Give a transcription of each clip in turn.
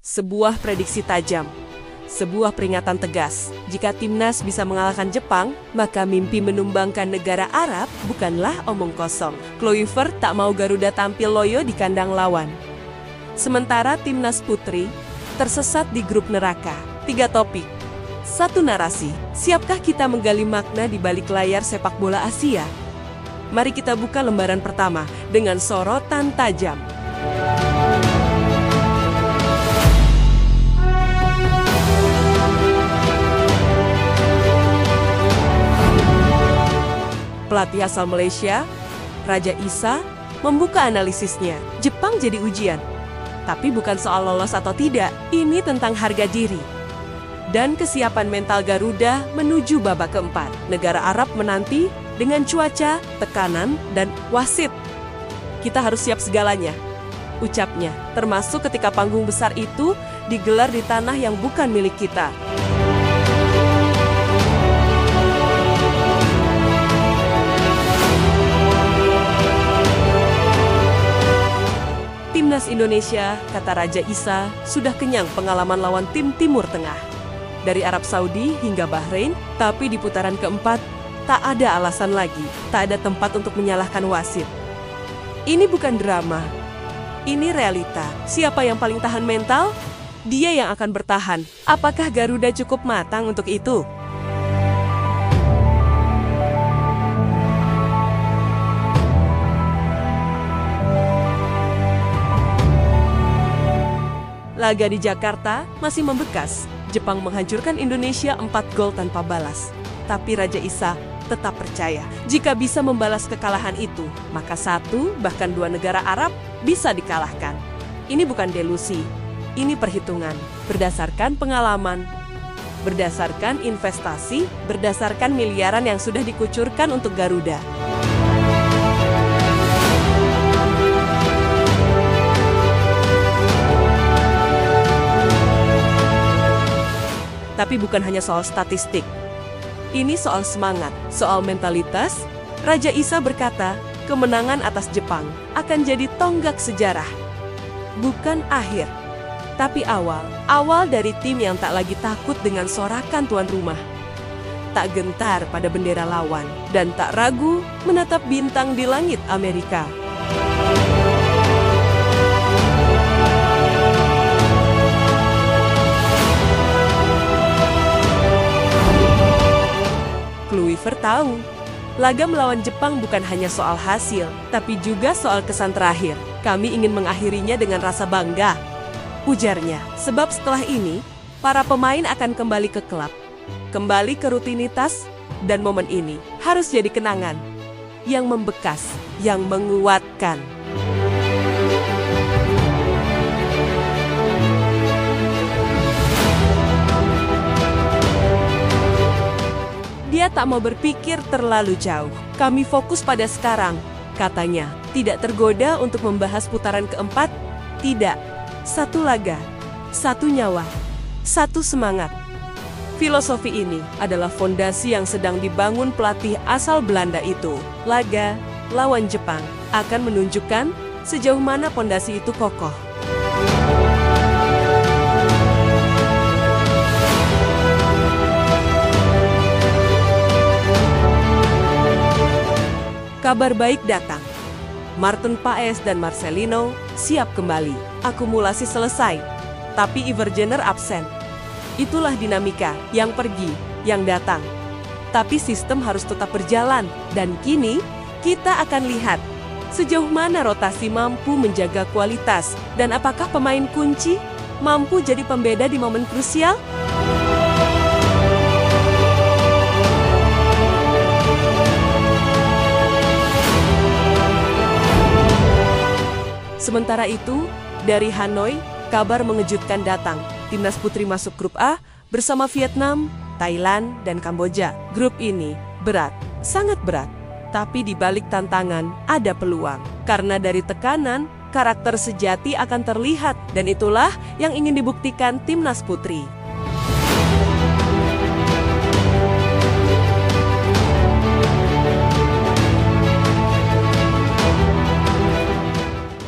Sebuah prediksi tajam. Sebuah peringatan tegas. Jika timnas bisa mengalahkan Jepang, maka mimpi menumbangkan negara Arab bukanlah omong kosong. Kluivert tak mau Garuda tampil loyo di kandang lawan. Sementara timnas putri tersesat di grup neraka. 3 topik. 1 narasi. Siapkah kita menggali makna di balik layar sepak bola Asia? Mari kita buka lembaran pertama dengan sorotan tajam. Pelatih asal Malaysia, Raja Issa, membuka analisisnya. Jepang jadi ujian. Tapi bukan soal lolos atau tidak, ini tentang harga diri. Dan kesiapan mental Garuda menuju babak keempat. Negara Arab menanti dengan cuaca, tekanan, dan wasit. Kita harus siap segalanya, ucapnya, termasuk ketika panggung besar itu digelar di tanah yang bukan milik kita. Timnas Indonesia, kata Raja Issa, sudah kenyang pengalaman lawan tim Timur Tengah. Dari Arab Saudi hingga Bahrain, tapi di putaran keempat, tak ada alasan lagi, tak ada tempat untuk menyalahkan wasit. Ini bukan drama, ini realita. Siapa yang paling tahan mental? Dia yang akan bertahan. Apakah Garuda cukup matang untuk itu? Laga di Jakarta masih membekas. Jepang menghancurkan Indonesia 4 gol tanpa balas. Tapi Raja Issa tetap percaya, jika bisa membalas kekalahan itu, maka 1 bahkan 2 negara Arab bisa dikalahkan. Ini bukan delusi, ini perhitungan. Berdasarkan pengalaman, berdasarkan investasi, berdasarkan miliaran yang sudah dikucurkan untuk Garuda. Tapi bukan hanya soal statistik. Ini soal semangat, soal mentalitas. Raja Issa berkata, kemenangan atas Jepang akan jadi tonggak sejarah. Bukan akhir, tapi awal. Awal dari tim yang tak lagi takut dengan sorakan tuan rumah. Tak gentar pada bendera lawan, dan tak ragu menatap bintang di langit Amerika. Kluivert tahu, laga melawan Jepang bukan hanya soal hasil, tapi juga soal kesan terakhir. Kami ingin mengakhirinya dengan rasa bangga, ujarnya. Sebab setelah ini, para pemain akan kembali ke klub, kembali ke rutinitas, dan momen ini harus jadi kenangan yang membekas, yang menguatkan. Dia tak mau berpikir terlalu jauh. Kami fokus pada sekarang, katanya. Tidak tergoda untuk membahas putaran keempat? Tidak. 1 laga, 1 nyawa, 1 semangat. Filosofi ini adalah fondasi yang sedang dibangun pelatih asal Belanda itu. Laga lawan Jepang akan menunjukkan sejauh mana fondasi itu kokoh. Kabar baik datang. Maarten Paes dan Marcelino siap kembali. Akumulasi selesai, tapi Ivergener absen. Itulah dinamika, yang pergi, yang datang. Tapi sistem harus tetap berjalan, dan kini kita akan lihat sejauh mana rotasi mampu menjaga kualitas, dan apakah pemain kunci mampu jadi pembeda di momen krusial? Sementara itu, dari Hanoi, kabar mengejutkan datang. Timnas putri masuk grup A bersama Vietnam, Thailand, dan Kamboja. Grup ini berat, sangat berat. Tapi di balik tantangan ada peluang. Karena dari tekanan, karakter sejati akan terlihat. Dan itulah yang ingin dibuktikan timnas putri.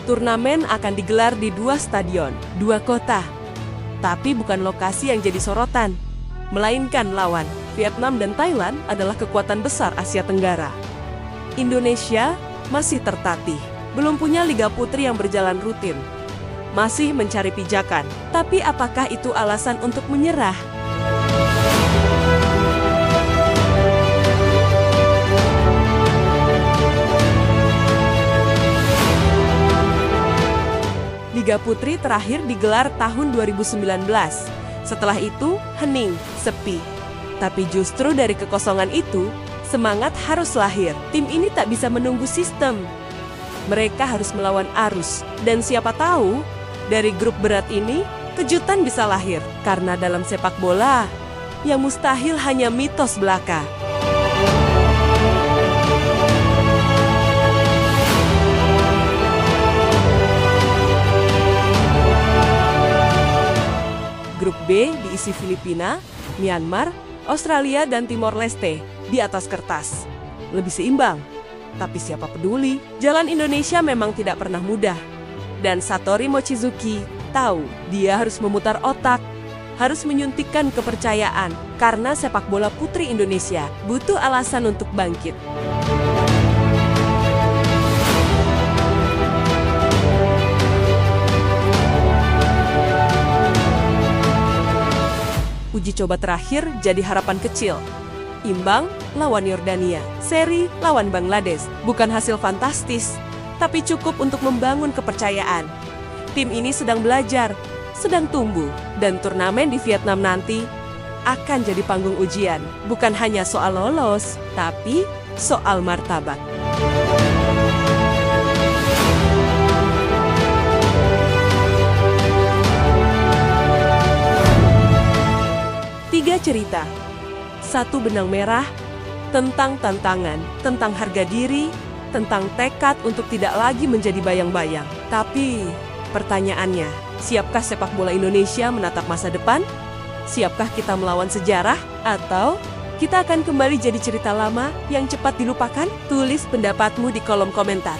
Turnamen akan digelar di 2 stadion, 2 kota. Tapi bukan lokasi yang jadi sorotan, melainkan lawan. Vietnam dan Thailand adalah kekuatan besar Asia Tenggara. Indonesia masih tertatih, belum punya Liga Putri yang berjalan rutin. Masih mencari pijakan, tapi apakah itu alasan untuk menyerah? Liga Putri terakhir digelar tahun 2019. Setelah itu, hening, sepi. Tapi justru dari kekosongan itu, semangat harus lahir. Tim ini tak bisa menunggu sistem. Mereka harus melawan arus. Dan siapa tahu, dari grup berat ini, kejutan bisa lahir. Karena dalam sepak bola, yang mustahil hanya mitos belaka. Grup B diisi Filipina, Myanmar, Australia, dan Timor Leste di atas kertas. Lebih seimbang, tapi siapa peduli? Jalan Indonesia memang tidak pernah mudah. Dan Satori Mochizuki tahu dia harus memutar otak, harus menyuntikkan kepercayaan, karena sepak bola putri Indonesia butuh alasan untuk bangkit. Uji coba terakhir jadi harapan kecil. Imbang lawan Yordania, seri lawan Bangladesh. Bukan hasil fantastis, tapi cukup untuk membangun kepercayaan. Tim ini sedang belajar, sedang tumbuh, dan turnamen di Vietnam nanti akan jadi panggung ujian. Bukan hanya soal lolos, tapi soal martabat. Tiga cerita, satu benang merah, tentang tantangan, tentang harga diri, tentang tekad untuk tidak lagi menjadi bayang-bayang. Tapi pertanyaannya, siapkah sepak bola Indonesia menatap masa depan? Siapkah kita melawan sejarah? Atau kita akan kembali jadi cerita lama yang cepat dilupakan? Tulis pendapatmu di kolom komentar.